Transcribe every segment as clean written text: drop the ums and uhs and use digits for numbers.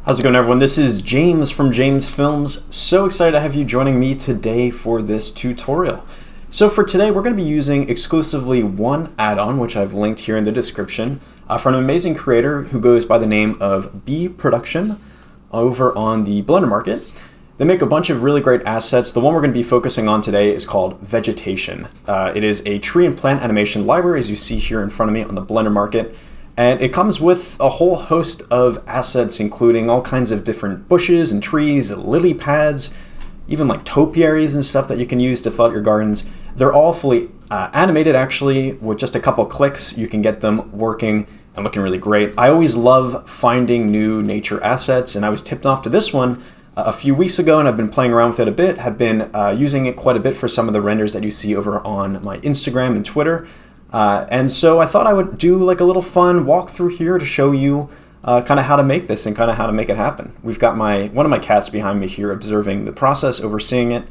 How's it going, everyone? This is James from James Films. So excited to have you joining me today for this tutorial. So for today, we're going to be using exclusively one add-on, which I've linked here in the description, from an amazing creator who goes by the name of B Production over on the Blender Market. They make a bunch of really great assets. The one we're going to be focusing on today is called Vegetation. It is a tree and plant animation library, as you see here in front of me on the Blender Market. And it comes with a whole host of assets, including all kinds of different bushes and trees, lily pads, even like topiaries and stuff that you can use to fill out your gardens. They're all fully animated, actually. With just a couple clicks, you can get them working and looking really great. I always love finding new nature assets, and I was tipped off to this one a few weeks ago, and I've been playing around with it a bit, have been using it quite a bit for some of the renders that you see over on my Instagram and Twitter. And so I thought I would do like a little fun walkthrough here to show you kind of how to make this and kind of how to make it happen. We've got one of my cats behind me here observing the process, overseeing it.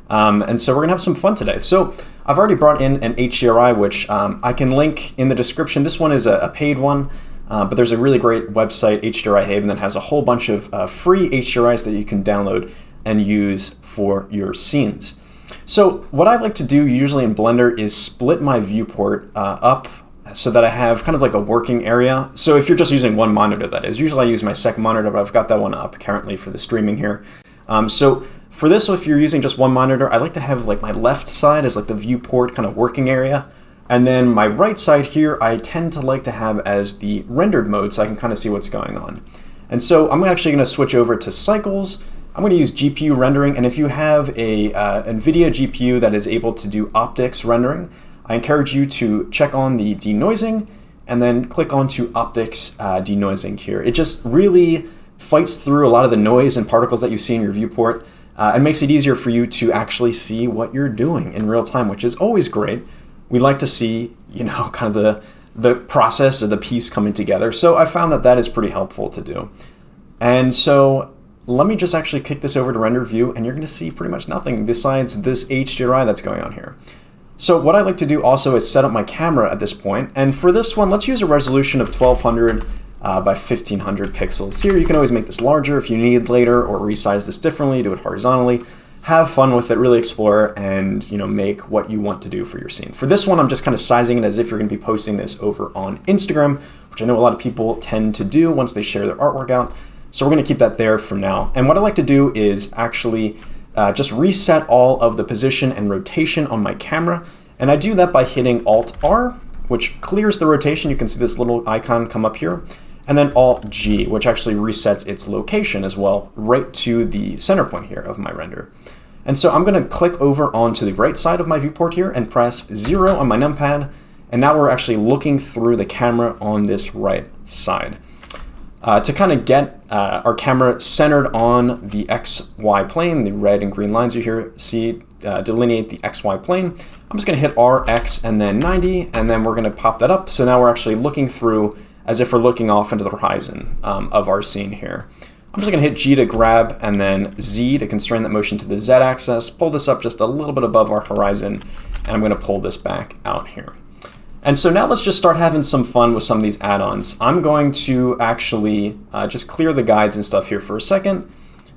And so we're gonna have some fun today. So I've already brought in an HDRI, which I can link in the description. This one is a paid one, but there's a really great website, HDRI Haven, that has a whole bunch of free HDRIs that you can download and use for your scenes. So what I like to do usually in Blender is split my viewport up so that I have kind of like a working area. So if you're just using one monitor, that is. Usually I use my second monitor, but I've got that one up currently for the streaming here. So for this, if you're using just one monitor, I like to have like my left side as like the viewport kind of working area. And then my right side here, I tend to like to have as the rendered mode so I can kind of see what's going on. And so I'm actually going to switch over to cycles. I'm going to use GPU rendering, and if you have a NVIDIA GPU that is able to do optics rendering, I encourage you to check on the denoising and then click onto optics denoising here. It just really fights through a lot of the noise and particles that you see in your viewport and makes it easier for you to actually see what you're doing in real time, which is always great. We like to see, you know, kind of the process of the piece coming together. So I found that that is pretty helpful to do. And so let me just actually kick this over to render view, and you're going to see pretty much nothing besides this HDRI that's going on here. So what I like to do also is set up my camera at this point, and for this one, let's use a resolution of 1200 by 1500 pixels. Here, you can always make this larger if you need later, or resize this differently, do it horizontally. Have fun with it, really explore, and make what you want to do for your scene. For this one, I'm just kind of sizing it as if you're going to be posting this over on Instagram, which I know a lot of people tend to do once they share their artwork out. So we're going to keep that there for now. And what I like to do is actually just reset all of the position and rotation on my camera. And I do that by hitting Alt-R, which clears the rotation. You can see this little icon come up here. And then Alt-G, which actually resets its location as well, right to the center point here of my render. And so I'm going to click over onto the right side of my viewport here and press 0 on my numpad. And now we're actually looking through the camera on this right side. To kind of get our camera centered on the XY plane, the red and green lines you here see delineate the XY plane, I'm just going to hit RX and then 90, and then we're going to pop that up. So now we're actually looking through as if we're looking off into the horizon of our scene here. I'm just going to hit G to grab and then Z to constrain that motion to the Z axis, pull this up just a little bit above our horizon, and I'm going to pull this back out here. And so now let's just start having some fun with some of these add-ons. I'm going to actually just clear the guides and stuff here for a second.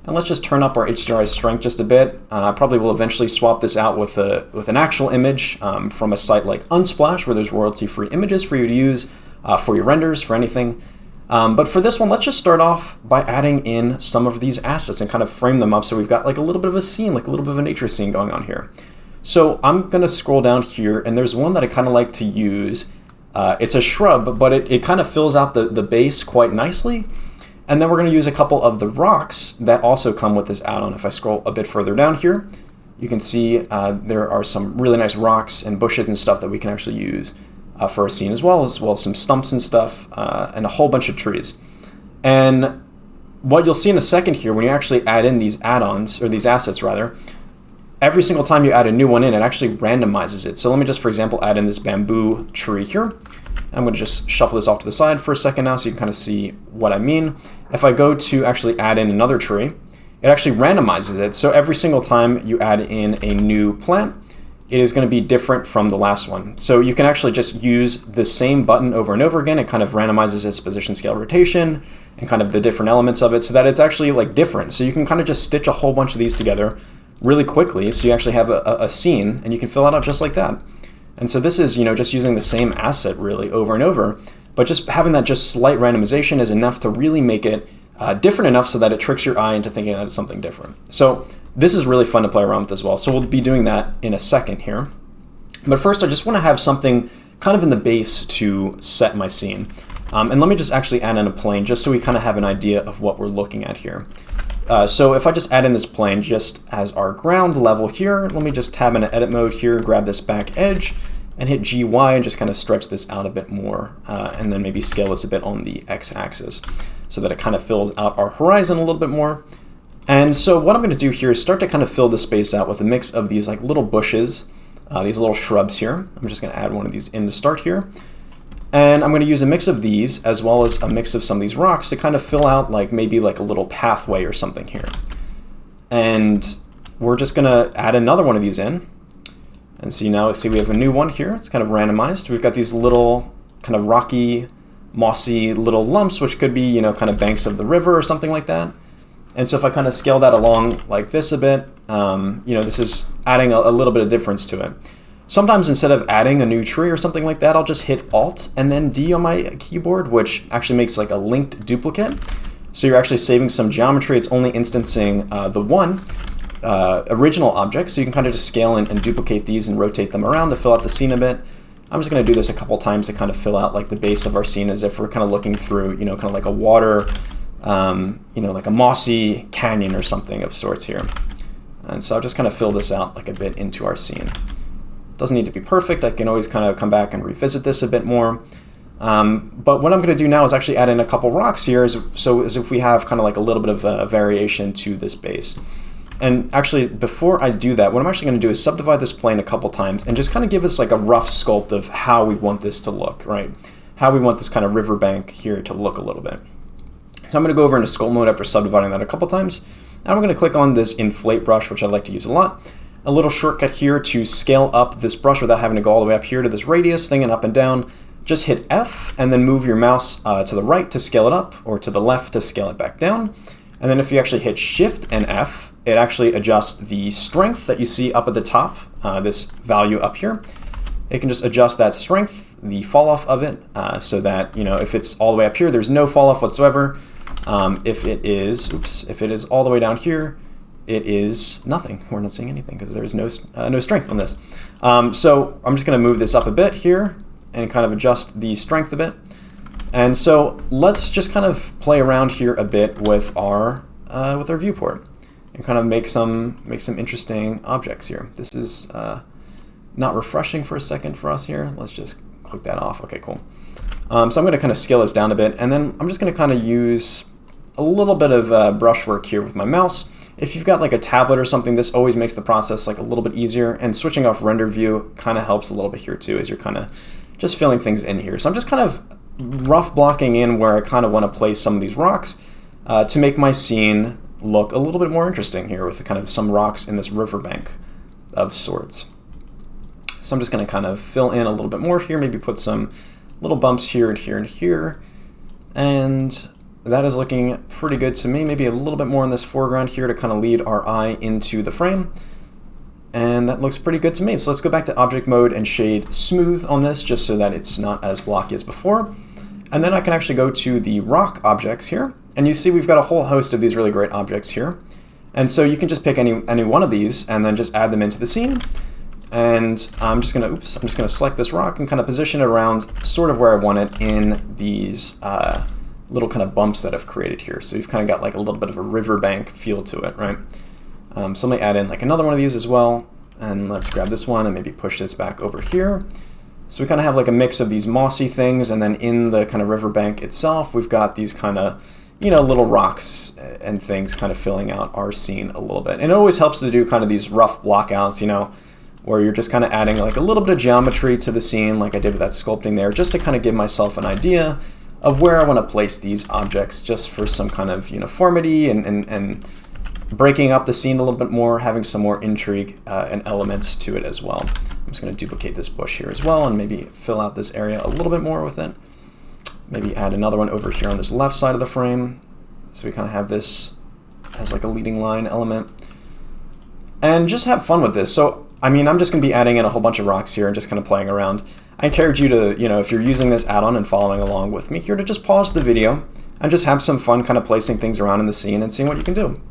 And let's just turn up our HDRI strength just a bit. Probably will eventually swap this out with an actual image from a site like Unsplash, where there's royalty-free images for you to use for your renders, for anything. But for this one, let's just start off by adding in some of these assets and kind of frame them up so we've got like a little bit of a scene, like a little bit of a nature scene going on here. So I'm going to scroll down here, and there's one that I kind of like to use. It's a shrub, but it kind of fills out the base quite nicely. And then we're going to use a couple of the rocks that also come with this add-on. If I scroll a bit further down here, you can see there are some really nice rocks and bushes and stuff that we can actually use for a scene, as well as some stumps and stuff, and a whole bunch of trees. And what you'll see in a second here, when you actually add in these add-ons, or these assets rather, every single time you add a new one in, it actually randomizes it. So let me just, for example, add in this bamboo tree here. I'm going to just shuffle this off to the side for a second now so you can kind of see what I mean. If I go to actually add in another tree, it actually randomizes it. So every single time you add in a new plant, it is going to be different from the last one. So you can actually just use the same button over and over again. It kind of randomizes its position, scale, rotation, and kind of the different elements of it so that it's actually like different. So you can kind of just stitch a whole bunch of these together really quickly, so you actually have a scene and you can fill it out just like that. And so this is, you know, just using the same asset really over and over, but just having that just slight randomization is enough to really make it different enough so that it tricks your eye into thinking that it's something different. So this is really fun to play around with as well. So we'll be doing that in a second here. But first I just want to have something kind of in the base to set my scene. And let me just actually add in a plane just so we kind of have an idea of what we're looking at here. So if I just add in this plane just as our ground level here, let me just tab into edit mode here, grab this back edge and hit GY and just kind of stretch this out a bit more, and then maybe scale this a bit on the X-axis so that it kind of fills out our horizon a little bit more. And so what I'm going to do here is start to kind of fill the space out with a mix of these like little bushes, these little shrubs here. I'm just going to add one of these in to start here. And I'm going to use a mix of these as well as a mix of some of these rocks to kind of fill out like maybe like a little pathway or something here. And we're just going to add another one of these in. And so now see we have a new one here. It's kind of randomized. We've got these little kind of rocky, mossy little lumps, which could be, you know, kind of banks of the river or something like that. And so if I kind of scale that along like this a bit, you know, this is adding a little bit of difference to it. Sometimes instead of adding a new tree or something like that, I'll just hit Alt and then D on my keyboard, which actually makes like a linked duplicate. So you're actually saving some geometry. It's only instancing the one original object. So you can kind of just scale and duplicate these and rotate them around to fill out the scene a bit. I'm just going to do this a couple times to kind of fill out like the base of our scene as if we're kind of looking through, you know, kind of like a water, you know, like a mossy canyon or something of sorts here. And so I'll just kind of fill this out like a bit into our scene. Doesn't need to be perfect. I can always kind of come back and revisit this a bit more. But what I'm going to do now is actually add in a couple rocks here as if we have kind of like a little bit of a variation to this base. And actually, before I do that, what I'm actually going to do is subdivide this plane a couple times and just kind of give us like a rough sculpt of how we want this to look, right? How we want this kind of riverbank here to look a little bit. So I'm going to go over into sculpt mode after subdividing that a couple times. And I'm going to click on this inflate brush, which I like to use a lot. A little shortcut here to scale up this brush without having to go all the way up here to this radius thing and up and down. Just hit F and then move your mouse to the right to scale it up or to the left to scale it back down. And then if you actually hit Shift and F, it actually adjusts the strength that you see up at the top, this value up here. It can just adjust that strength, the fall off of it, so that, you know, if it's all the way up here, there's no fall off whatsoever. If it is all the way down here, it is nothing. We're not seeing anything because there's no strength on this. So I'm just going to move this up a bit here and kind of adjust the strength a bit. And so let's just kind of play around here a bit with our viewport and kind of make some interesting objects here. This is not refreshing for a second for us here. Let's just click that off. Okay, cool. So I'm going to kind of scale this down a bit, and then I'm just going to kind of use a little bit of brushwork here with my mouse. If you've got like a tablet or something, this always makes the process like a little bit easier, and switching off render view kind of helps a little bit here too, as you're kind of just filling things in here. So I'm just kind of rough blocking in where I kind of want to place some of these rocks to make my scene look a little bit more interesting here with kind of some rocks in this riverbank of sorts. So I'm just going to kind of fill in a little bit more here, maybe put some little bumps here and here and here. And that is looking pretty good to me. Maybe a little bit more in this foreground here to kind of lead our eye into the frame. And that looks pretty good to me. So let's go back to object mode and shade smooth on this just so that it's not as blocky as before. And then I can actually go to the rock objects here. And you see we've got a whole host of these really great objects here. And so you can just pick any one of these and then just add them into the scene. And I'm just gonna select this rock and kind of position it around sort of where I want it in these little kind of bumps that I've created here. So you've kind of got like a little bit of a riverbank feel to it, right? So let me add in like another one of these as well. And let's grab this one and maybe push this back over here. So we kind of have like a mix of these mossy things, and then in the kind of riverbank itself, we've got these kind of, you know, little rocks and things kind of filling out our scene a little bit. And it always helps to do kind of these rough blockouts, you know, where you're just kind of adding like a little bit of geometry to the scene like I did with that sculpting there, just to kind of give myself an idea of where I want to place these objects just for some kind of uniformity and breaking up the scene a little bit more, having some more intrigue and elements to it as well. I'm just going to duplicate this bush here as well and maybe fill out this area a little bit more with it. Maybe add another one over here on this left side of the frame. So we kind of have this as like a leading line element. And just have fun with this. So, I mean, I'm just going to be adding in a whole bunch of rocks here and just kind of playing around. I encourage you to, if you're using this add-on and following along with me here, to just pause the video and just have some fun kind of placing things around in the scene and seeing what you can do.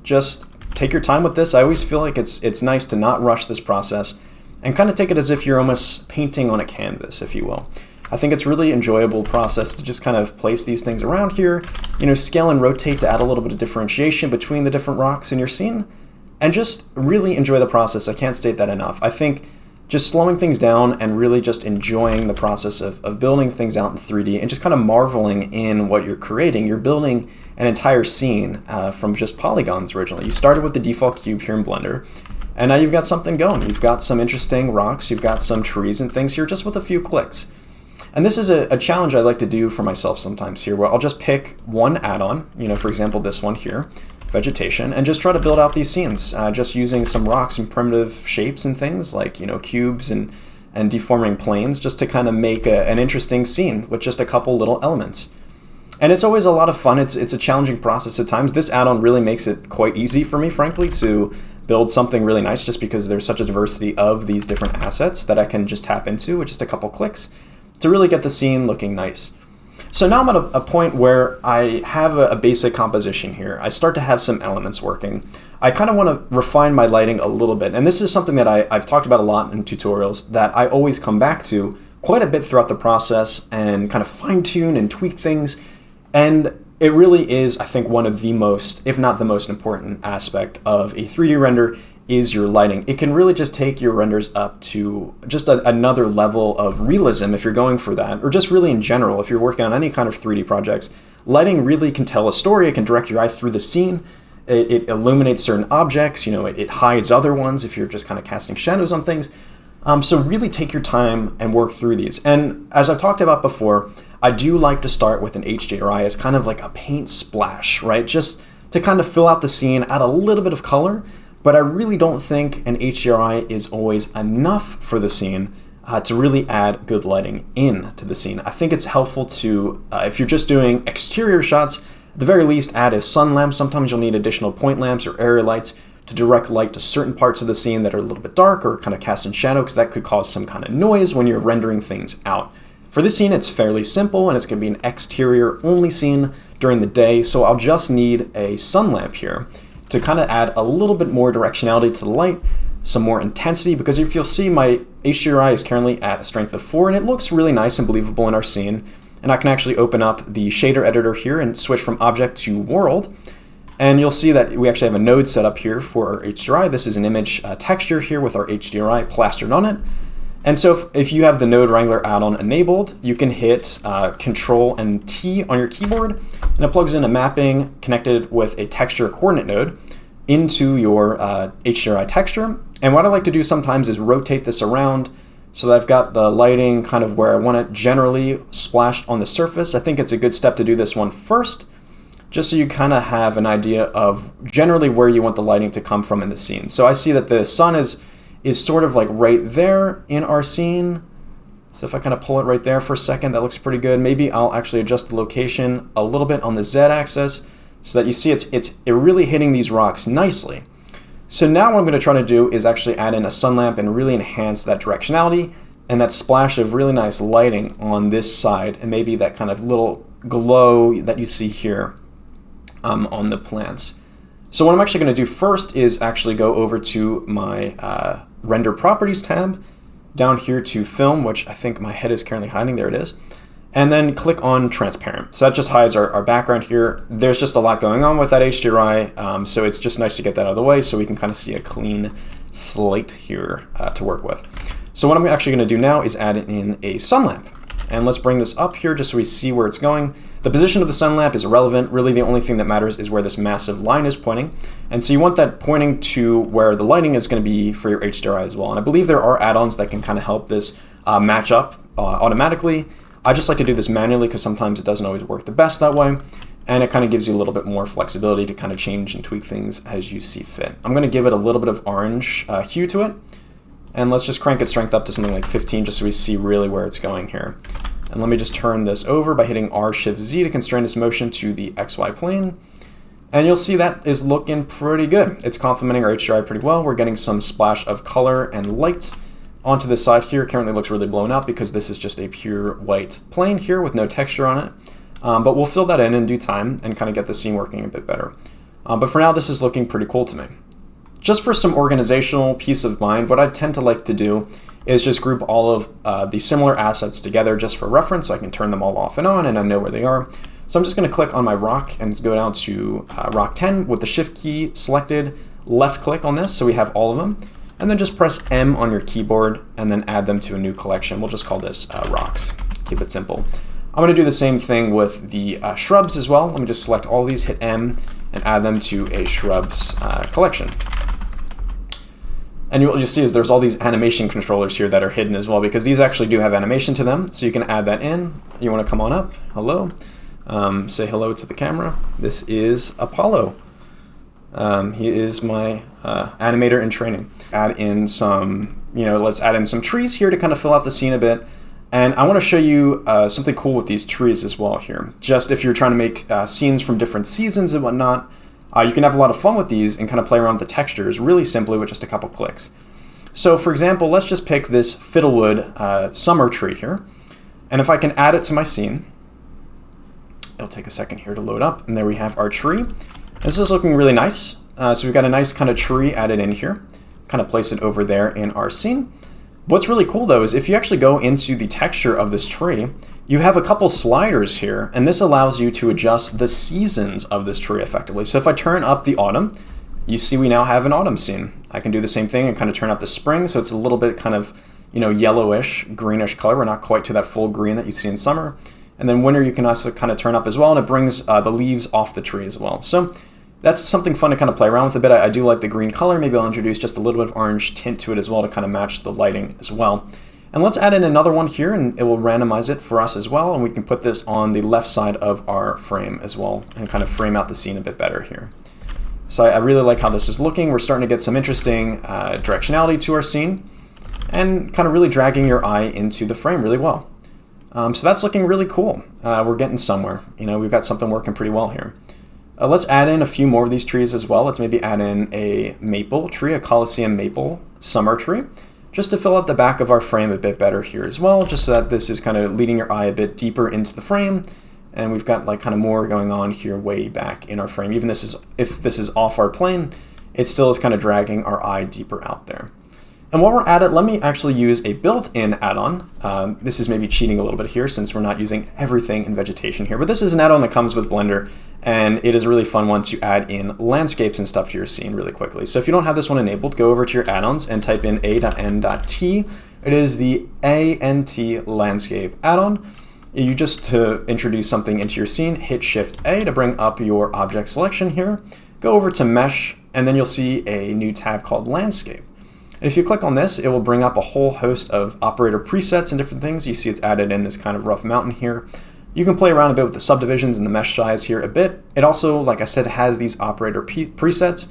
Just take your time with this. I always feel like it's nice to not rush this process and kind of take it as if you're almost painting on a canvas, if you will. I think it's a really enjoyable process to just kind of place these things around here, scale and rotate to add a little bit of differentiation between the different rocks in your scene, and just really enjoy the process. I can't state that enough. I think just slowing things down and really just enjoying the process of building things out in 3D and just kind of marveling in what you're creating. You're building an entire scene from just polygons originally. You started with the default cube here in Blender, and now you've got something going. You've got some interesting rocks, you've got some trees and things here just with a few clicks. And this is a challenge I like to do for myself sometimes here, where I'll just pick one add-on, for example, this one here, vegetation, and just try to build out these scenes, just using some rocks and primitive shapes and things like, cubes and deforming planes, just to kind of make an interesting scene with just a couple little elements. And it's always a lot of fun. It's a challenging process at times. This add-on really makes it quite easy for me, frankly, to build something really nice, just because there's such a diversity of these different assets that I can just tap into with just a couple clicks to really get the scene looking nice. So now I'm at a point where I have a basic composition here. I start to have some elements working. I kind of want to refine my lighting a little bit. And this is something that I've talked about a lot in tutorials that I always come back to quite a bit throughout the process and kind of fine tune and tweak things. And it really is, I think, one of the most, if not the most important aspect of a 3D render is your lighting. It can really just take your renders up to just another level of realism if you're going for that, or just really in general, if you're working on any kind of 3D projects. Lighting really can tell a story. It can direct your eye through the scene. It illuminates certain objects. It hides other ones if you're just kind of casting shadows on things. So really take your time and work through these. And as I've talked about before, I do like to start with an HDRI as kind of like a paint splash, right? Just to kind of fill out the scene, add a little bit of color. But I really don't think an HDRI is always enough for the scene to really add good lighting into the scene. I think it's helpful to, if you're just doing exterior shots, at the very least add a sun lamp. Sometimes you'll need additional point lamps or area lights to direct light to certain parts of the scene that are a little bit dark or kind of cast in shadow, because that could cause some kind of noise when you're rendering things out. For this scene, it's fairly simple, and it's going to be an exterior only scene during the day, so I'll just need a sun lamp here to kind of add a little bit more directionality to the light, some more intensity, because if you'll see, my HDRI is currently at a strength of 4, and it looks really nice and believable in our scene. And I can actually open up the shader editor here and switch from object to world. And you'll see that we actually have a node set up here for our HDRI. This is an image texture here with our HDRI plastered on it. And so if you have the Node Wrangler add-on enabled, you can hit Control and T on your keyboard, and it plugs in a mapping connected with a texture coordinate node into your HDRI texture. And what I like to do sometimes is rotate this around so that I've got the lighting kind of where I want it generally splashed on the surface. I think it's a good step to do this one first, just so you kind of have an idea of generally where you want the lighting to come from in the scene. So I see that the sun is sort of like right there in our scene. So if I kind of pull it right there for a second, that looks pretty good. Maybe I'll actually adjust the location a little bit on the Z axis so that you see it's really hitting these rocks nicely. So now what I'm going to try to do is actually add in a sun lamp and really enhance that directionality and that splash of really nice lighting on this side, and maybe that kind of little glow that you see here on the plants. So what I'm actually going to do first is actually go over to my Render Properties tab, down here to Film, which I think my head is currently hiding. There it is. And then click on Transparent. So that just hides our background here. There's just a lot going on with that HDRI, so it's just nice to get that out of the way so we can kind of see a clean slate here to work with. So what I'm actually going to do now is add in a sun lamp. And let's bring this up here just so we see where it's going. The position of the sun lamp is irrelevant. Really, the only thing that matters is where this massive line is pointing. And so you want that pointing to where the lighting is going to be for your HDRI as well. And I believe there are add-ons that can kind of help this match up automatically. I just like to do this manually because sometimes it doesn't always work the best that way. And it kind of gives you a little bit more flexibility to kind of change and tweak things as you see fit. I'm going to give it a little bit of orange hue to it. And let's just crank its strength up to something like 15 just so we see really where it's going here. And let me just turn this over by hitting R-Shift-Z to constrain this motion to the XY plane. And you'll see that is looking pretty good. It's complementing our HDRI pretty well. We're getting some splash of color and light onto the side here. Currently looks really blown up because this is just a pure white plane here with no texture on it. But we'll fill that in due time and kind of get the scene working a bit better. But for now, this is looking pretty cool to me. Just for some organizational peace of mind, what I tend to like to do is just group all of the similar assets together just for reference, so I can turn them all off and on and I know where they are. So I'm just going to click on my rock and go down to rock 10 with the shift key selected, left click on this so we have all of them, and then just press M on your keyboard and then add them to a new collection. We'll just call this rocks. Keep it simple. I'm going to do the same thing with the shrubs as well. Let me just select all these, hit M, and add them to a shrubs collection. And what you'll see is there's all these animation controllers here that are hidden as well, because these actually do have animation to them, so you can add that in. You want to come on up, hello, say hello to the camera. This is Apollo. He is my animator in training. Add in some, let's add in some trees here to kind of fill out the scene a bit. And I want to show you something cool with these trees as well here. Just if you're trying to make scenes from different seasons and whatnot, you can have a lot of fun with these and kind of play around with the textures really simply with just a couple clicks. So for example, let's just pick this fiddlewood summer tree here. And if I can add it to my scene, it'll take a second here to load up. And there we have our tree. This is looking really nice. So we've got a nice kind of tree added in here. Kind of place it over there in our scene. What's really cool though is if you actually go into the texture of this tree, you have a couple sliders here, and this allows you to adjust the seasons of this tree effectively. So if I turn up the autumn, you see we now have an autumn scene. I can do the same thing and kind of turn up the spring, so it's a little bit kind of, yellowish, greenish color. We're not quite to that full green that you see in summer. And then winter you can also kind of turn up as well, and it brings the leaves off the tree as well. So that's something fun to kind of play around with a bit. I do like the green color. Maybe I'll introduce just a little bit of orange tint to it as well to kind of match the lighting as well. And let's add in another one here, and it will randomize it for us as well. And we can put this on the left side of our frame as well and kind of frame out the scene a bit better here. So I really like how this is looking. We're starting to get some interesting directionality to our scene and kind of really dragging your eye into the frame really well. So that's looking really cool. We're getting somewhere. We've got something working pretty well here. Let's add in a few more of these trees as well. Let's maybe add in a maple tree, a Colosseum maple summer tree, just to fill out the back of our frame a bit better here as well, just so that this is kind of leading your eye a bit deeper into the frame. And we've got like kind of more going on here way back in our frame. Even if this is off our plane, it still is kind of dragging our eye deeper out there. And while we're at it, let me actually use a built-in add-on. This is maybe cheating a little bit here since we're not using everything in vegetation here, but this is an add-on that comes with Blender, and it is a really fun one to add in landscapes and stuff to your scene really quickly. So if you don't have this one enabled, go over to your add-ons and type in a.n.t. It is the ANT landscape add-on. You just to introduce something into your scene, hit Shift A to bring up your object selection here. Go over to Mesh, and then you'll see a new tab called Landscape. And if you click on this, it will bring up a whole host of operator presets and different things. You see it's added in this kind of rough mountain here. You can play around a bit with the subdivisions and the mesh size here a bit. It also, like I said, has these operator presets.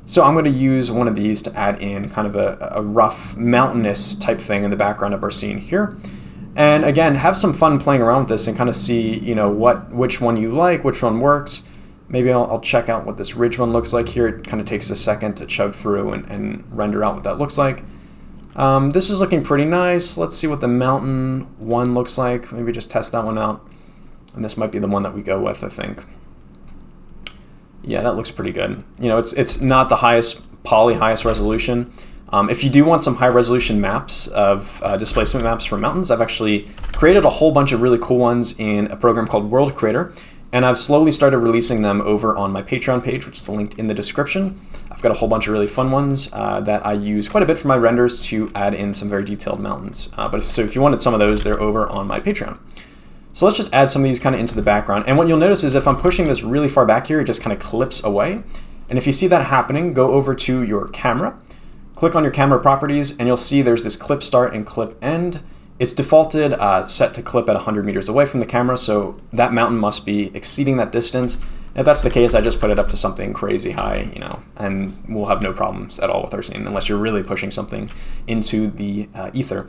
So I'm going to use one of these to add in kind of a rough mountainous type thing in the background of our scene here. And again, have some fun playing around with this and kind of see, which one you like, which one works. Maybe I'll check out what this ridge one looks like here. It kind of takes a second to chug through and render out what that looks like. This is looking pretty nice. Let's see what the mountain one looks like. Maybe just test that one out. And this might be the one that we go with, I think. Yeah, that looks pretty good. It's not the highest resolution. If you do want some high resolution maps of displacement maps for mountains, I've actually created a whole bunch of really cool ones in a program called World Creator. And I've slowly started releasing them over on my Patreon page, which is linked in the description. I've got a whole bunch of really fun ones that I use quite a bit for my renders to add in some very detailed mountains. So if you wanted some of those, they're over on my Patreon. So let's just add some of these kind of into the background. And what you'll notice is if I'm pushing this really far back here, it just kind of clips away. And if you see that happening, go over to your camera, click on your camera properties, and you'll see there's this clip start and clip end. It's defaulted set to clip at 100 meters away from the camera, so that mountain must be exceeding that distance. And if that's the case, I just put it up to something crazy high, and we'll have no problems at all with our scene, unless you're really pushing something into the ether.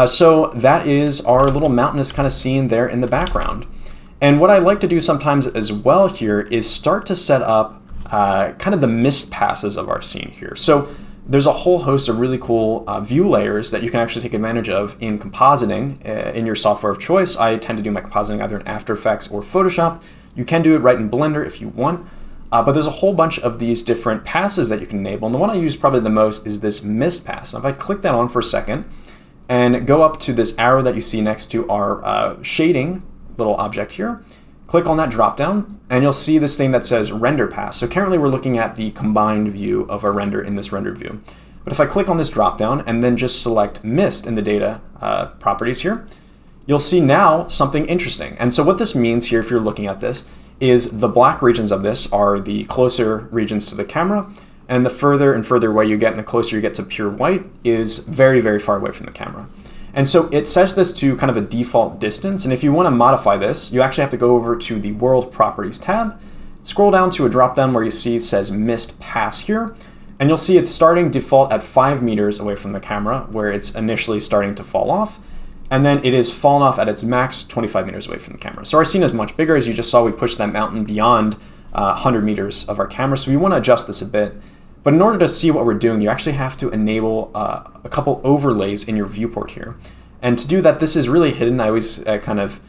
So that is our little mountainous kind of scene there in the background. And what I like to do sometimes as well here is start to set up kind of the mist passes of our scene here. So there's a whole host of really cool view layers that you can actually take advantage of in compositing in your software of choice. I tend to do my compositing either in After Effects or Photoshop. You can do it right in Blender if you want, but there's a whole bunch of these different passes that you can enable. And the one I use probably the most is this mist pass. Now if I click that on for a second and go up to this arrow that you see next to our shading little object here, click on that drop down and you'll see this thing that says render pass. So currently we're looking at the combined view of our render in this render view. But if I click on this drop down and then just select mist in the data properties here, you'll see now something interesting. And so what this means here, if you're looking at this, is the black regions of this are the closer regions to the camera, and the further and further away you get and the closer you get to pure white is very, very far away from the camera. And so it sets this to kind of a default distance. And if you want to modify this, you actually have to go over to the World Properties tab, scroll down to a drop down where you see it says Mist Pass here, and you'll see it's starting default at 5 meters away from the camera where it's initially starting to fall off. And then it is fallen off at its max 25 meters away from the camera. So our scene is much bigger. As you just saw, we pushed that mountain beyond 100 meters of our camera. So we want to adjust this a bit. But in order to see what we're doing, you actually have to enable a couple overlays in your viewport here. And to do that, this is really hidden. I always kind of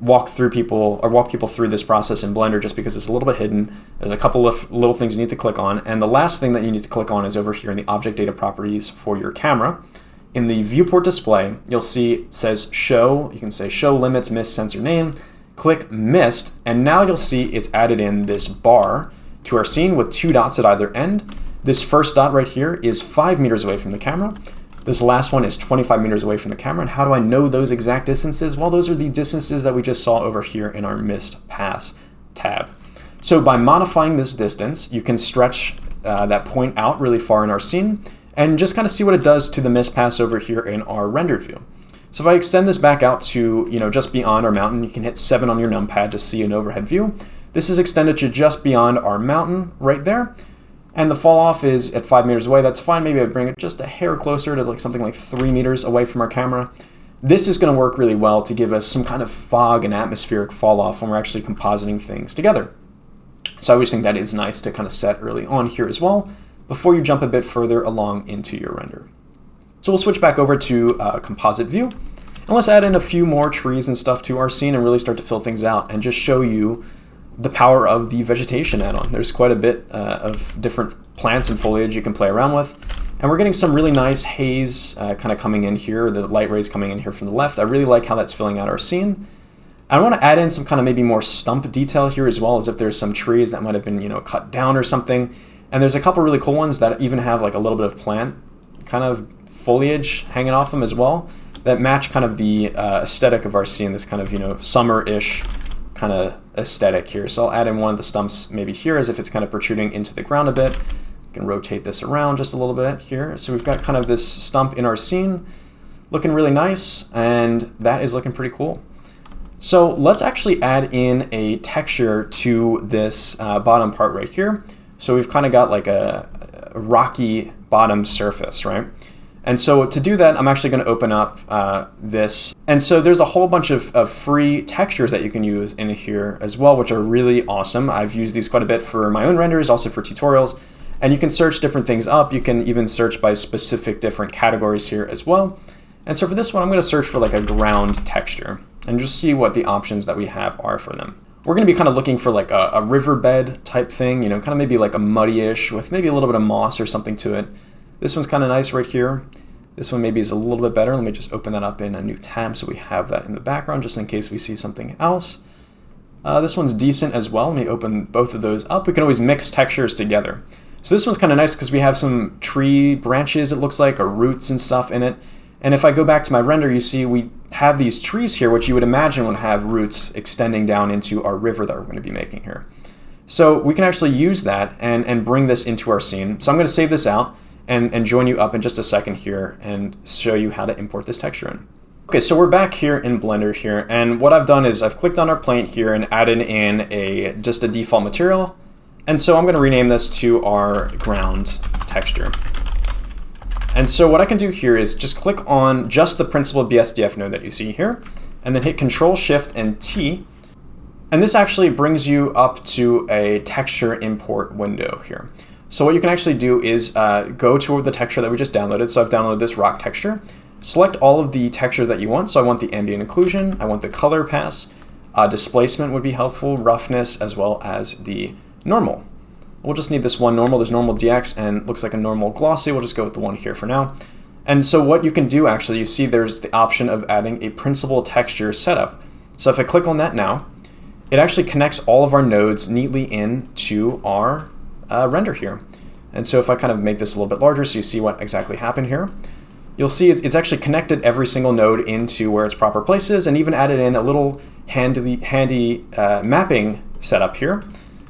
walk people through this process in Blender just because it's a little bit hidden. There's a couple of little things you need to click on. And the last thing that you need to click on is over here in the object data properties for your camera. In the viewport display, you'll see it says show. You can say show limits mist sensor name. Click mist, and now you'll see it's added in this bar to our scene with 2 dots at either end. This first dot right here is 5 meters away from the camera. This last one is 25 meters away from the camera. And how do I know those exact distances? Well, those are the distances that we just saw over here in our Mist Pass tab. So by modifying this distance, you can stretch that point out really far in our scene and just kind of see what it does to the Mist Pass over here in our rendered view. So if I extend this back out to just beyond our mountain, you can hit 7 on your numpad to see an overhead view. This is extended to just beyond our mountain right there. And the fall off is at 5 meters away. That's fine. Maybe I'd bring it just a hair closer to something like 3 meters away from our camera. This is going to work really well to give us some kind of fog and atmospheric fall off when we're actually compositing things together. So I always think that is nice to kind of set early on here as well before you jump a bit further along into your render. So we'll switch back over to composite view. And let's add in a few more trees and stuff to our scene and really start to fill things out and just show you the power of the vegetation add-on. There's quite a bit of different plants and foliage you can play around with. And we're getting some really nice haze kind of coming in here, the light rays coming in here from the left. I really like how that's filling out our scene. I want to add in some kind of maybe more stump detail here as well, as if there's some trees that might have been cut down or something. And there's a couple really cool ones that even have like a little bit of plant kind of foliage hanging off them as well that match kind of the aesthetic of our scene, this kind of summer-ish kind of aesthetic here. So I'll add in one of the stumps maybe here as if it's kind of protruding into the ground a bit. I can rotate this around just a little bit here. So we've got kind of this stump in our scene looking really nice, and that is looking pretty cool. So let's actually add in a texture to this bottom part right here. So we've kind of got like a rocky bottom surface, right? And so to do that, I'm actually going to open up this. And so there's a whole bunch of free textures that you can use in here as well, which are really awesome. I've used these quite a bit for my own renders, also for tutorials. And you can search different things up. You can even search by specific different categories here as well. And so for this one, I'm going to search for like a ground texture and just see what the options that we have are for them. We're going to be kind of looking for like a riverbed type thing, kind of maybe like a muddy-ish with maybe a little bit of moss or something to it. This one's kind of nice right here. This one maybe is a little bit better. Let me just open that up in a new tab so we have that in the background just in case we see something else. This one's decent as well. Let me open both of those up. We can always mix textures together. So this one's kind of nice because we have some tree branches, it looks like, or roots and stuff in it. And if I go back to my render, you see we have these trees here, which you would imagine would have roots extending down into our river that we're going to be making here. So we can actually use that and bring this into our scene. So I'm going to save this out and join you up in just a second here and show you how to import this texture in. Okay, so we're back here in Blender here, and what I've done is I've clicked on our plane here and added in just a default material. And so I'm going to rename this to our ground texture. And so what I can do here is just click on just the principal BSDF node that you see here, and then hit Control Shift and T. And this actually brings you up to a texture import window here. So what you can actually do is go to the texture that we just downloaded. So I've downloaded this rock texture. Select all of the textures that you want. So I want the ambient occlusion, I want the color pass, displacement would be helpful, roughness, as well as the normal. We'll just need this one normal. There's normal DX and looks like a normal glossy. We'll just go with the one here for now. And so what you can do actually, you see there's the option of adding a principal texture setup. So if I click on that now, it actually connects all of our nodes neatly into our render here. And so if I kind of make this a little bit larger so you see what exactly happened here, you'll see it's actually connected every single node into where its proper place is, and even added in a little handy mapping setup here.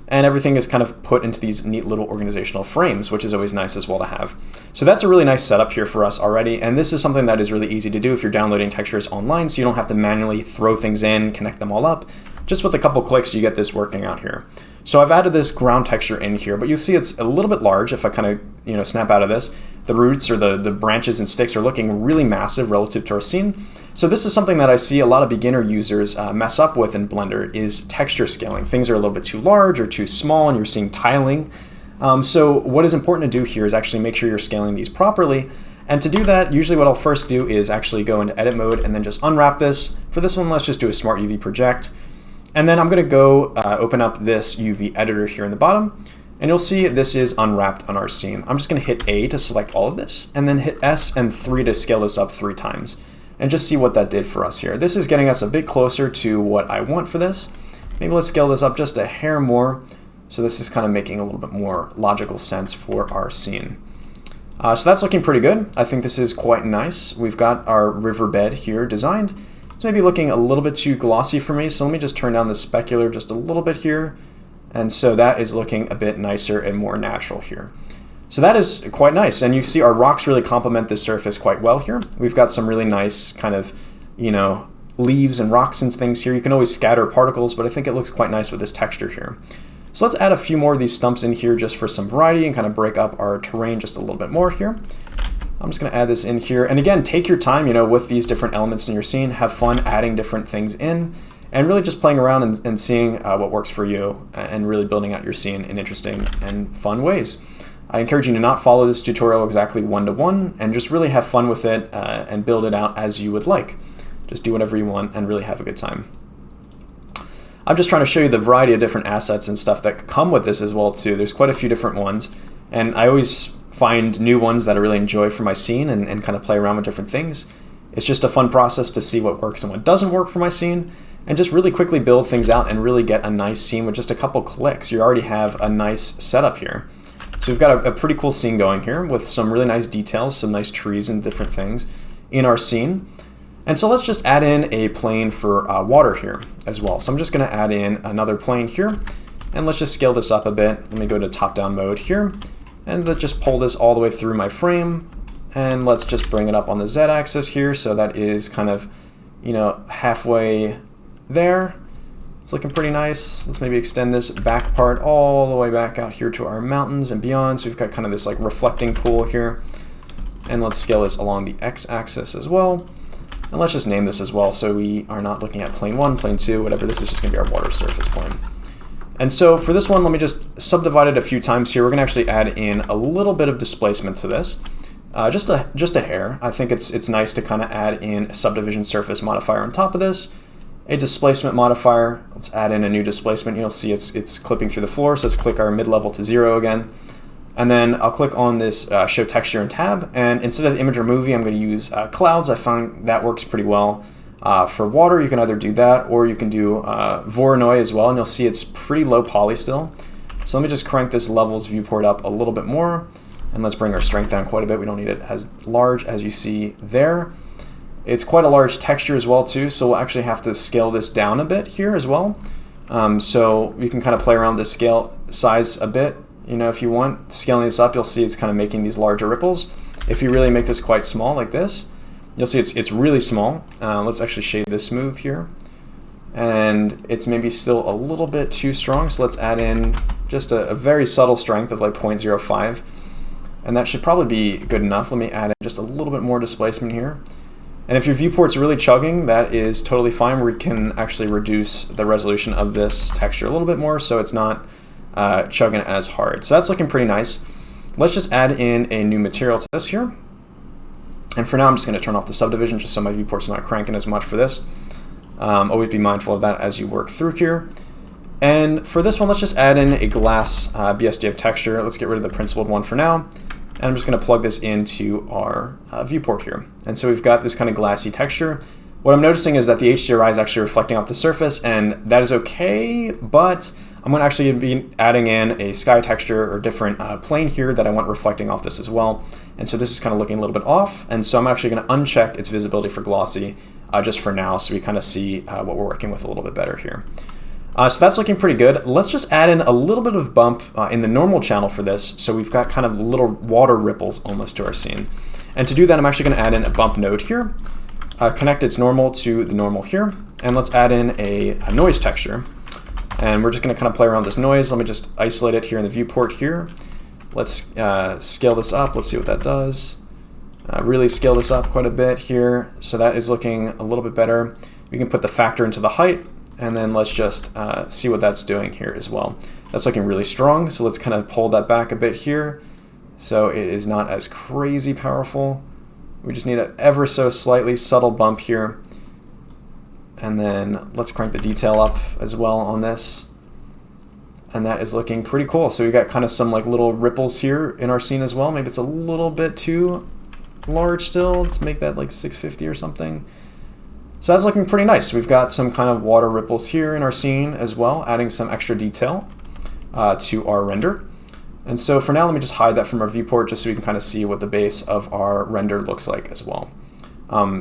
And everything is kind of put into these neat little organizational frames, which is always nice as well to have. So that's a really nice setup here for us already. And this is something that is really easy to do if you're downloading textures online, so you don't have to manually throw things in, connect them all up. Just with a couple clicks, you get this working out here. So I've added this ground texture in here, but you see it's a little bit large. If I kind of snap out of this, the roots or the branches and sticks are looking really massive relative to our scene. So this is something that I see a lot of beginner users mess up with in Blender, is texture scaling. Things are a little bit too large or too small, and you're seeing tiling. So what is important to do here is actually make sure you're scaling these properly. And to do that, usually what I'll first do is actually go into edit mode and then just unwrap this. For this one, let's just do a Smart UV project. And then I'm going to go open up this UV editor here in the bottom, and you'll see this is unwrapped on our scene. I'm just going to hit A to select all of this, and then hit S and 3 to scale this up 3 times, and just see what that did for us here. This is getting us a bit closer to what I want for this. Maybe let's scale this up just a hair more, so this is kind of making a little bit more logical sense for our scene. So that's looking pretty good. I think this is quite nice. We've got our riverbed here designed. It's maybe looking a little bit too glossy for me, so let me just turn down the specular just a little bit here. And so that is looking a bit nicer and more natural here. So that is quite nice, and you see our rocks really complement this surface quite well here. We've got some really nice kind of, leaves and rocks and things here. You can always scatter particles, but I think it looks quite nice with this texture here. So let's add a few more of these stumps in here just for some variety and kind of break up our terrain just a little bit more here. I'm just going to add this in here. And again, take your time, with these different elements in your scene. Have fun adding different things in, and really just playing around and seeing what works for you, and really building out your scene in interesting and fun ways. I encourage you to not follow this tutorial exactly one-to-one, and just really have fun with it and build it out as you would like. Just do whatever you want and really have a good time. I'm just trying to show you the variety of different assets and stuff that come with this as well too. There's quite a few different ones, and I always find new ones that I really enjoy for my scene and kind of play around with different things. It's just a fun process to see what works and what doesn't work for my scene, and just really quickly build things out and really get a nice scene with just a couple clicks. You already have a nice setup here. So we've got a pretty cool scene going here with some really nice details, some nice trees and different things in our scene. And so let's just add in a plane for water here as well. So I'm just going to add in another plane here, and let's just scale this up a bit. Let me go to top-down mode here, and let's just pull this all the way through my frame, and let's just bring it up on the Z-axis here, so that is kind of, halfway there. It's looking pretty nice. Let's maybe extend this back part all the way back out here to our mountains and beyond. So we've got kind of this like reflecting pool here, and let's scale this along the X-axis as well. And let's just name this as well, so we are not looking at plane 1, plane 2, whatever. This is just going to be our water surface plane. And so for this one, let me just subdivide it a few times here. We're going to actually add in a little bit of displacement to this, just a hair. I think it's nice to kind of add in a subdivision surface modifier on top of this, a displacement modifier. Let's add in a new displacement. You'll see it's clipping through the floor, so let's click our mid-level to 0 again. And then I'll click on this Show Texture and tab, and instead of image or movie, I'm going to use clouds. I found that works pretty well. For water, you can either do that, or you can do Voronoi as well, and you'll see it's pretty low poly still. So let me just crank this levels viewport up a little bit more, and let's bring our strength down quite a bit. We don't need it as large as you see there. It's quite a large texture as well too, so we'll actually have to scale this down a bit here as well. So you can kind of play around with the scale size a bit. If you want, scaling this up, you'll see it's kind of making these larger ripples. If you really make this quite small like this, you'll see it's really small. Let's actually shade this smooth here. And it's maybe still a little bit too strong, so let's add in just a very subtle strength of like 0.05. And that should probably be good enough. Let me add in just a little bit more displacement here. And if your viewport's really chugging, that is totally fine. We can actually reduce the resolution of this texture a little bit more so it's not chugging as hard. So that's looking pretty nice. Let's just add in a new material to this here. And for now, I'm just going to turn off the subdivision just so my viewport's not cranking as much for this. Always be mindful of that as you work through here. And for this one, let's just add in a glass BSDF texture. Let's get rid of the principled one for now. And I'm just going to plug this into our viewport here. And so we've got this kind of glassy texture. What I'm noticing is that the HDRI is actually reflecting off the surface, and that is okay, but I'm going to actually be adding in a sky texture or different plane here that I want reflecting off this as well. And so this is kind of looking a little bit off, and so I'm actually going to uncheck its visibility for glossy just for now, so we kind of see what we're working with a little bit better here. So that's looking pretty good. Let's just add in a little bit of bump in the normal channel for this, so we've got kind of little water ripples almost to our scene. And to do that, I'm actually going to add in a bump node here, connect its normal to the normal here, and let's add in a noise texture. And we're just going to kind of play around with this noise. Let me just isolate it here in the viewport here. Let's scale this up. Let's see what that does. Really scale this up quite a bit here. So that is looking a little bit better. We can put the factor into the height, and then let's just see what that's doing here as well. That's looking really strong. So let's kind of pull that back a bit here. So it is not as crazy powerful. We just need an ever so slightly subtle bump here. And then let's crank the detail up as well on this. And that is looking pretty cool. So we got kind of some like little ripples here in our scene as well. Maybe it's a little bit too large still. Let's make that like 650 or something. So that's looking pretty nice. We've got some kind of water ripples here in our scene as well, adding some extra detail to our render. And so for now, let me just hide that from our viewport just so we can kind of see what the base of our render looks like as well.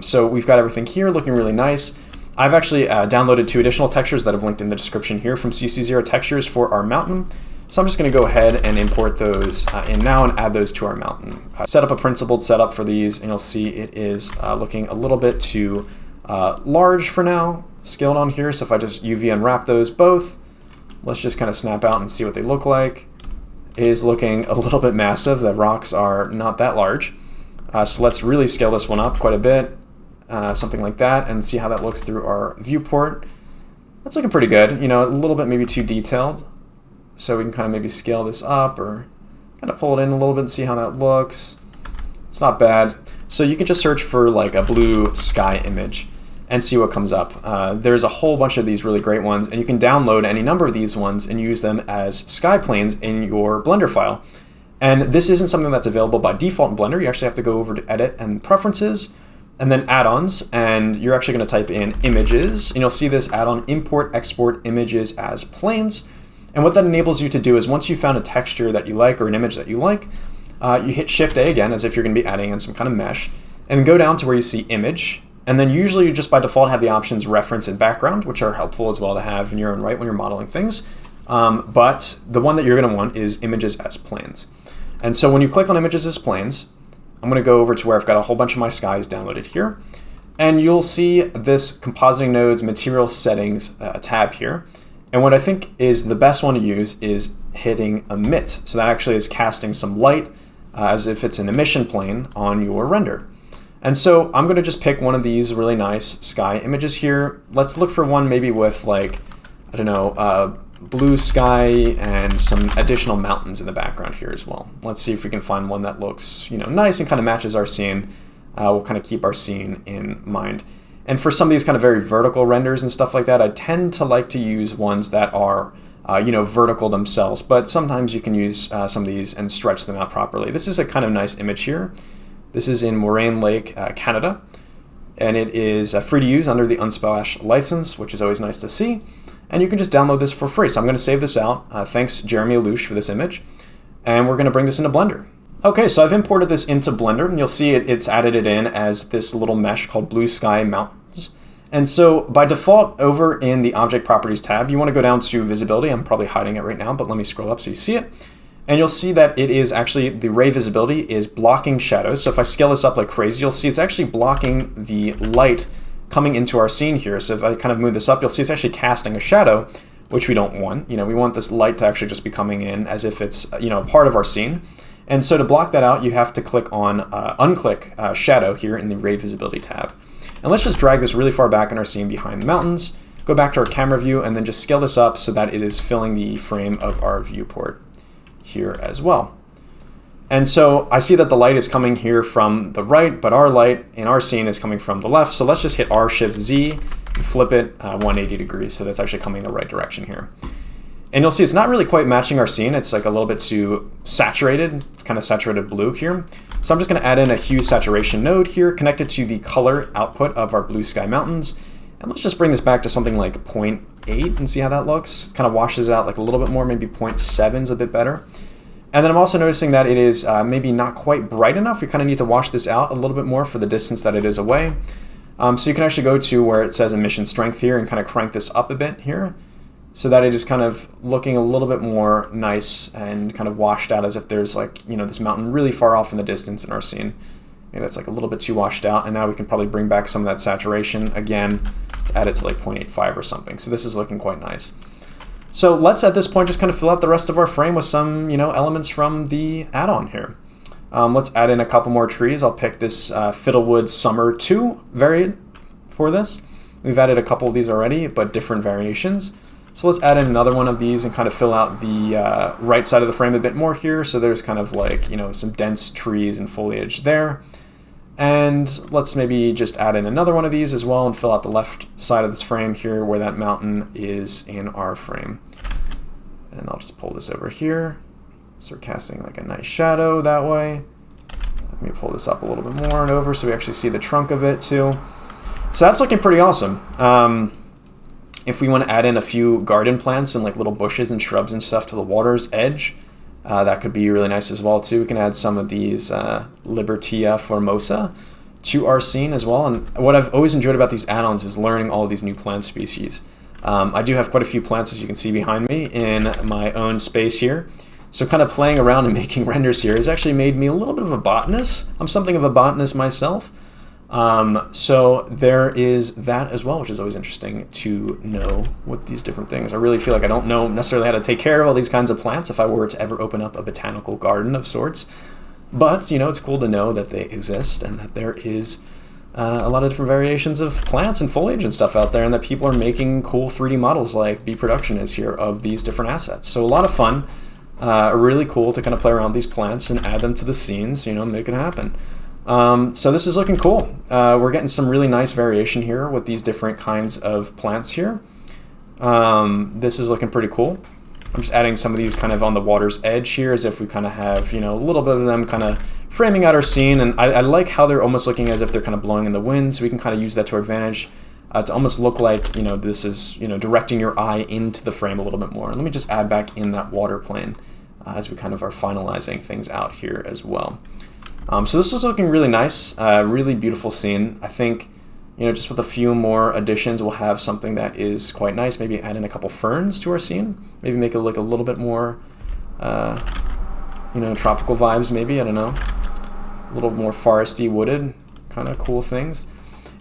So we've got everything here looking really nice. I've actually downloaded 2 additional textures that I've linked in the description here from CC0 Textures for our mountain. So I'm just going to go ahead and import those in now and add those to our mountain. Set up a principled setup for these, and you'll see it is looking a little bit too large for now, scaled on here. So if I just UV unwrap those both, let's just kind of snap out and see what they look like. It is looking a little bit massive. The rocks are not that large. So let's really scale this one up quite a bit. Something like that, and see how that looks through our viewport. That's looking pretty good, you know, a little bit maybe too detailed. So we can kind of maybe scale this up or kind of pull it in a little bit and see how that looks. It's not bad. So you can just search for like a blue sky image and see what comes up. There's a whole bunch of these really great ones, and you can download any number of these ones and use them as sky planes in your Blender file. And this isn't something that's available by default in Blender. You actually have to go over to Edit and Preferences, and then add-ons, and you're actually going to type in images, and you'll see this add-on import export images as planes. And what that enables you to do is once you found a texture that you like or an image that you like, you hit Shift A again as if you're going to be adding in some kind of mesh, and go down to where you see image. And then usually you just by default have the options reference and background, which are helpful as well to have in your own right when you're modeling things. But the one that you're going to want is images as planes. And so when you click on images as planes, I'm going to go over to where I've got a whole bunch of my skies downloaded here, and you'll see this Compositing Nodes Material Settings tab here. And what I think is the best one to use is hitting Emit. So that actually is casting some light as if it's an emission plane on your render. And so I'm going to just pick one of these really nice sky images here. Let's look for one maybe with like, I don't know, blue sky and some additional mountains in the background here as well. Let's see if we can find one that looks, you know, nice and kind of matches our scene. We'll kind of keep our scene in mind. And for some of these kind of very vertical renders and stuff like that, I tend to like to use ones that are, you know, vertical themselves, but sometimes you can use some of these and stretch them out properly. This is a kind of nice image here. This is in Moraine Lake, Canada, and it is free to use under the Unsplash license, which is always nice to see. And you can just download this for free. So I'm going to save this out. Thanks, Jeremy Alouche, for this image. And we're going to bring this into Blender. Okay, so I've imported this into Blender, and you'll see it's added it in as this little mesh called Blue Sky Mountains. And so by default, over in the Object Properties tab, you want to go down to Visibility. I'm probably hiding it right now, but let me scroll up so you see it. And you'll see that it is actually, the ray visibility is blocking shadows. So if I scale this up like crazy, you'll see it's actually blocking the light coming into our scene here. So if I kind of move this up, you'll see it's actually casting a shadow, which we don't want. You know, we want this light to actually just be coming in as if it's, you know, part of our scene. And so to block that out, you have to click on unclick shadow here in the ray visibility tab. And let's just drag this really far back in our scene behind the mountains, go back to our camera view, and then just scale this up so that it is filling the frame of our viewport here as well. And so I see that the light is coming here from the right, but our light in our scene is coming from the left. So let's just hit R-Shift-Z and flip it 180 degrees. So that's actually coming the right direction here. And you'll see it's not really quite matching our scene. It's like a little bit too saturated. It's kind of saturated blue here. So I'm just going to add in a hue saturation node here, connected to the color output of our blue sky mountains. And let's just bring this back to something like 0.8 and see how that looks. It kind of washes it out like a little bit more, maybe 0.7 is a bit better. And then I'm also noticing that it is maybe not quite bright enough. We kind of need to wash this out a little bit more for the distance that it is away. So you can actually go to where it says emission strength here and kind of crank this up a bit here so that it is kind of looking a little bit more nice and kind of washed out, as if there's like, you know, this mountain really far off in the distance in our scene. Maybe that's like a little bit too washed out. And now we can probably bring back some of that saturation again to add it to like 0.85 or something. So this is looking quite nice. So let's at this point just kind of fill out the rest of our frame with some, you know, elements from the add-on here. Let's add in a couple more trees. I'll pick this Fiddlewood Summer 2 variant for this. We've added a couple of these already, but different variations. So let's add in another one of these and kind of fill out the right side of the frame a bit more here. So there's kind of like, you know, some dense trees and foliage there. And let's maybe just add in another one of these as well and fill out the left side of this frame here where that mountain is in our frame. And I'll just pull this over here. So we're casting like a nice shadow that way. Let me pull this up a little bit more and over so we actually see the trunk of it too. So that's looking pretty awesome. If we want to add in a few garden plants and like little bushes and shrubs and stuff to the water's edge, that could be really nice as well too. We can add some of these Libertia formosa to our scene as well. And what I've always enjoyed about these add-ons is learning all of these new plant species. I do have quite a few plants, as you can see behind me, in my own space here. So kind of playing around and making renders here has actually made me a little bit of a botanist. I'm something of a botanist myself. So there is that as well, which is always interesting to know with these different things. I really feel like I don't know necessarily how to take care of all these kinds of plants if I were to ever open up a botanical garden of sorts. But, you know, it's cool to know that they exist and that there is a lot of different variations of plants and foliage and stuff out there, and that people are making cool 3D models like B Production is here of these different assets. So a lot of fun, really cool to kind of play around with these plants and add them to the scenes, you know, make it happen. So this is looking cool. We're getting some really nice variation here with these different kinds of plants here. This is looking pretty cool. I'm just adding some of these kind of on the water's edge here as if we kind of have, you know, a little bit of them kind of framing out our scene. And I like how they're almost looking as if they're kind of blowing in the wind, so we can kind of use that to our advantage to almost look like, you know, this is, you know, directing your eye into the frame a little bit more. And let me just add back in that water plane as we kind of are finalizing things out here as well. So this is looking really nice, really beautiful scene. I think, you know, just with a few more additions, we'll have something that is quite nice. Maybe add in a couple ferns to our scene. Maybe make it look a little bit more, you know, tropical vibes maybe, I don't know. A little more foresty, wooded, kind of cool things.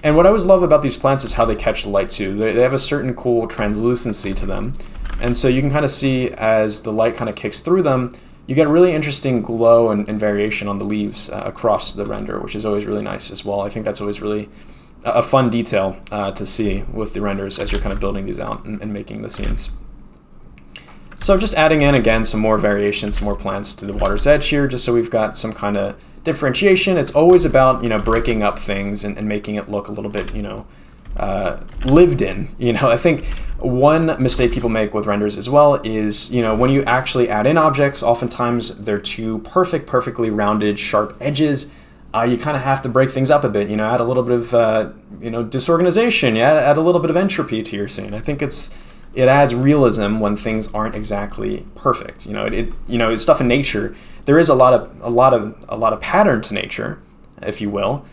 And what I always love about these plants is how they catch light too. They have a certain cool translucency to them. And so you can kind of see as the light kind of kicks through them, you get a really interesting glow and variation on the leaves across the render, which is always really nice as well. I think that's always really a fun detail to see with the renders as you're kind of building these out and making the scenes. So just adding in, again, some more variation, some more plants to the water's edge here, just so we've got some kind of differentiation. It's always about, you know, breaking up things and making it look a little bit, you know, lived in. You know, I think one mistake people make with renders as well is, you know, when you actually add in objects, oftentimes they're too perfectly rounded, sharp edges. You kind of have to break things up a bit, you know, add a little bit of, you know, disorganization, add a little bit of entropy to your scene. I think it adds realism when things aren't exactly perfect. You know, it's stuff in nature. There is a lot of pattern to nature, if you will.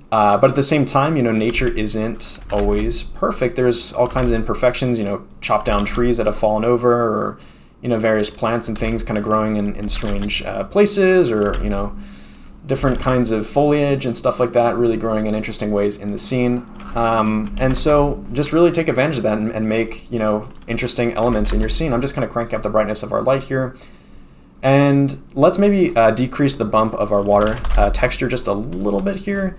But at the same time, you know, nature isn't always perfect. There's all kinds of imperfections, you know, chopped down trees that have fallen over, or, you know, various plants and things kind of growing in strange places, or, you know, different kinds of foliage and stuff like that really growing in interesting ways in the scene. And so just really take advantage of that and make, you know, interesting elements in your scene. I'm just kind of cranking up the brightness of our light here. And let's maybe decrease the bump of our water texture just a little bit here.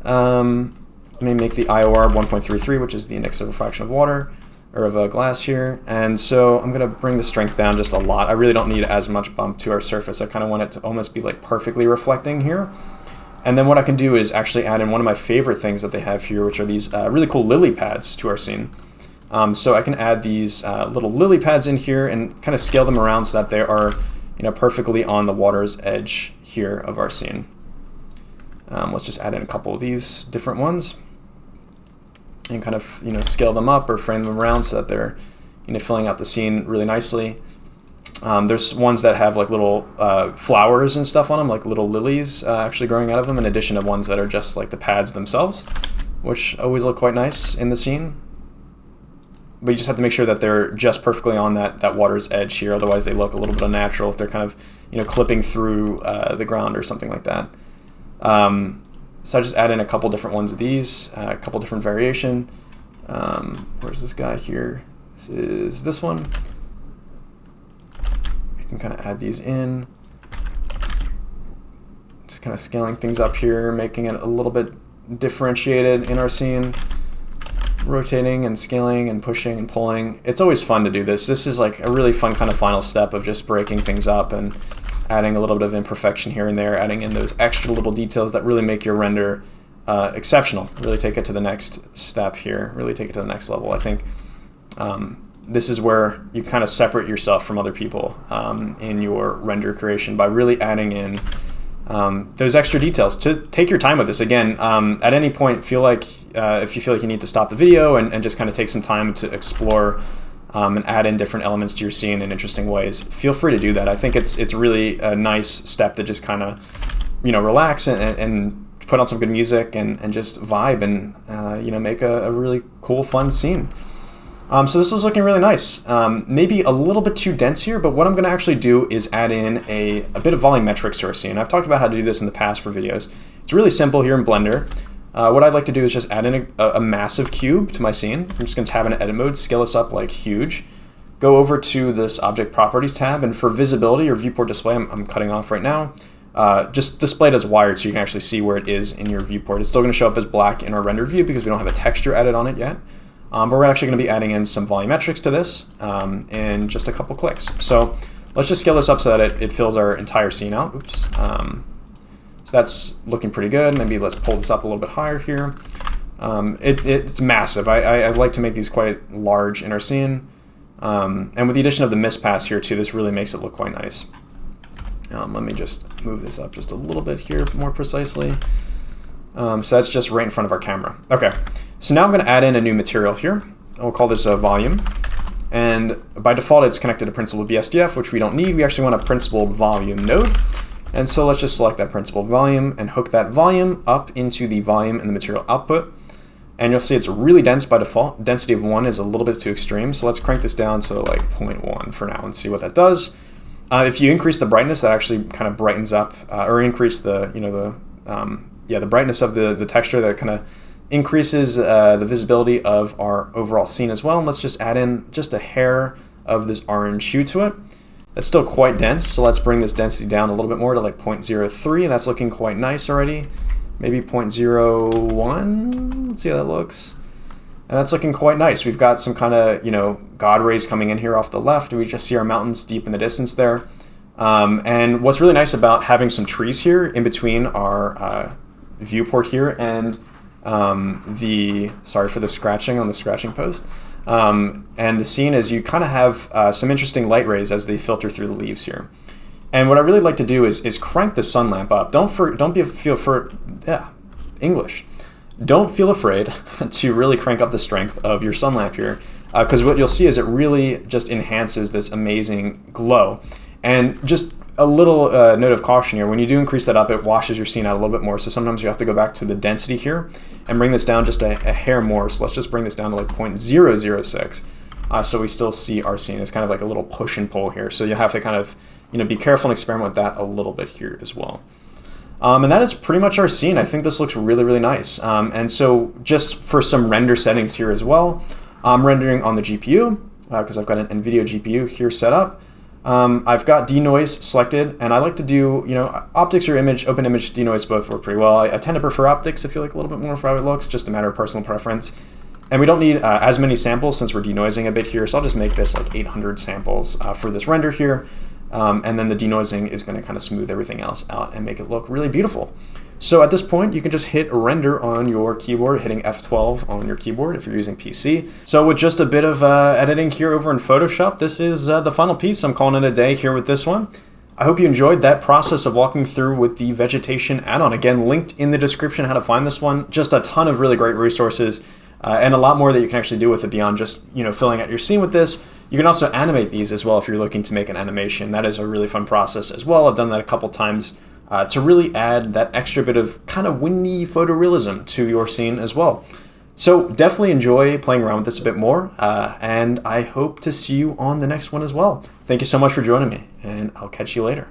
Let me make the IOR 1.33, which is the index of refraction of water, or of glass here. And so I'm gonna bring the strength down just a lot. I really don't need as much bump to our surface. I kind of want it to almost be like perfectly reflecting here. And then what I can do is actually add in one of my favorite things that they have here, which are these really cool lily pads to our scene. So I can add these little lily pads in here and kind of scale them around so that they are, perfectly on the water's edge here of our scene. Let's just add in a couple of these different ones and kind of, scale them up or frame them around so that they're, filling out the scene really nicely. There's ones that have like little flowers and stuff on them, like little lilies actually growing out of them, in addition to ones that are just like the pads themselves, which always look quite nice in the scene. But you just have to make sure that they're just perfectly on that water's edge here, otherwise they look a little bit unnatural if they're kind of clipping through the ground or something like that. So I just add in a couple different ones of these, a couple different variation. Where's this guy here? This is this one. We can kind of add these in. Just kind of scaling things up here, making it a little bit differentiated in our scene. Rotating and scaling and pushing and pulling. It's always fun to do this. This is like a really fun kind of final step of just breaking things up and adding a little bit of imperfection here and there, adding in those extra little details that really make your render exceptional, really take it to the next step here, really take it to the next level. I think this is where you kind of separate yourself from other people in your render creation by really adding in those extra details. To take your time with this, again, at any point, if you feel like you need to stop the video and just kind of take some time to explore and add in different elements to your scene in interesting ways, feel free to do that. I think it's really a nice step to just kind of relax and put on some good music and just vibe and make a really cool, fun scene. So this is looking really nice. Maybe a little bit too dense here, but what I'm going to actually do is add in a bit of volumetrics to our scene. I've talked about how to do this in the past for videos. It's really simple here in Blender. What I'd like to do is just add in a massive cube to my scene. I'm just going to tab into edit mode, scale this up like huge. Go over to this object properties tab, and for visibility or viewport display, I'm cutting off right now. Just display it as wired so you can actually see where it is in your viewport. It's still going to show up as black in our rendered view because we don't have a texture added on it yet. But we're actually going to be adding in some volumetrics to this in just a couple clicks. So let's just scale this up so that it fills our entire scene out. Oops. So that's looking pretty good. Maybe let's pull this up a little bit higher here. It's massive. I like to make these quite large in our scene. And with the addition of the mist pass here too, this really makes it look quite nice. Let me just move this up just a little bit here more precisely. So that's just right in front of our camera. Okay, so now I'm going to add in a new material here. We'll call this a volume. And by default, it's connected to principled BSDF, which we don't need. We actually want a principled volume node. And so let's just select that principled volume and hook that volume up into the volume and the material output. And you'll see it's really dense by default. Density of 1 is a little bit too extreme. So let's crank this down to like 0.1 for now and see what that does. If you increase the brightness, that actually kind of brightens up, or increase the, the brightness of the texture, that kind of increases the visibility of our overall scene as well. And let's just add in just a hair of this orange hue to it. That's still quite dense, so let's bring this density down a little bit more to like 0.03, and that's looking quite nice already. Maybe 0.01, let's see how that looks. And that's looking quite nice. We've got some kind of, God rays coming in here off the left. We just see our mountains deep in the distance there. And what's really nice about having some trees here in between our viewport here and sorry for the scratching on the scratching post, and the scene is you kind of have some interesting light rays as they filter through the leaves here. And what I really like to do is crank the sun lamp up. Don't feel afraid to really crank up the strength of your sun lamp here, because what you'll see is it really just enhances this amazing glow. And just a little note of caution here, when you do increase that up, it washes your scene out a little bit more. So sometimes you have to go back to the density here and bring this down just a hair more. So let's just bring this down to like 0.006. So we still see our scene. It's kind of like a little push and pull here. So you have to kind of be careful and experiment with that a little bit here as well. And that is pretty much our scene. I think this looks really, really nice. And so just for some render settings here as well, I'm rendering on the GPU because I've got an NVIDIA GPU here set up. I've got denoise selected, and I like to do, optics or open image denoise both work pretty well. I tend to prefer optics. I feel like a little bit more for how it looks, just a matter of personal preference. And we don't need as many samples since we're denoising a bit here, so I'll just make this like 800 samples for this render here. And then the denoising is going to kind of smooth everything else out and make it look really beautiful. So at this point, you can just hit render on your keyboard, hitting F12 on your keyboard if you're using PC. So with just a bit of editing here over in Photoshop, this is the final piece. I'm calling it a day here with this one. I hope you enjoyed that process of walking through with the vegetation add-on. Again, linked in the description how to find this one. Just a ton of really great resources and a lot more that you can actually do with it beyond just filling out your scene with this. You can also animate these as well if you're looking to make an animation. That is a really fun process as well. I've done that a couple times. To really add that extra bit of kind of windy photorealism to your scene as well. So definitely enjoy playing around with this a bit more, and I hope to see you on the next one as well. Thank you so much for joining me, and I'll catch you later.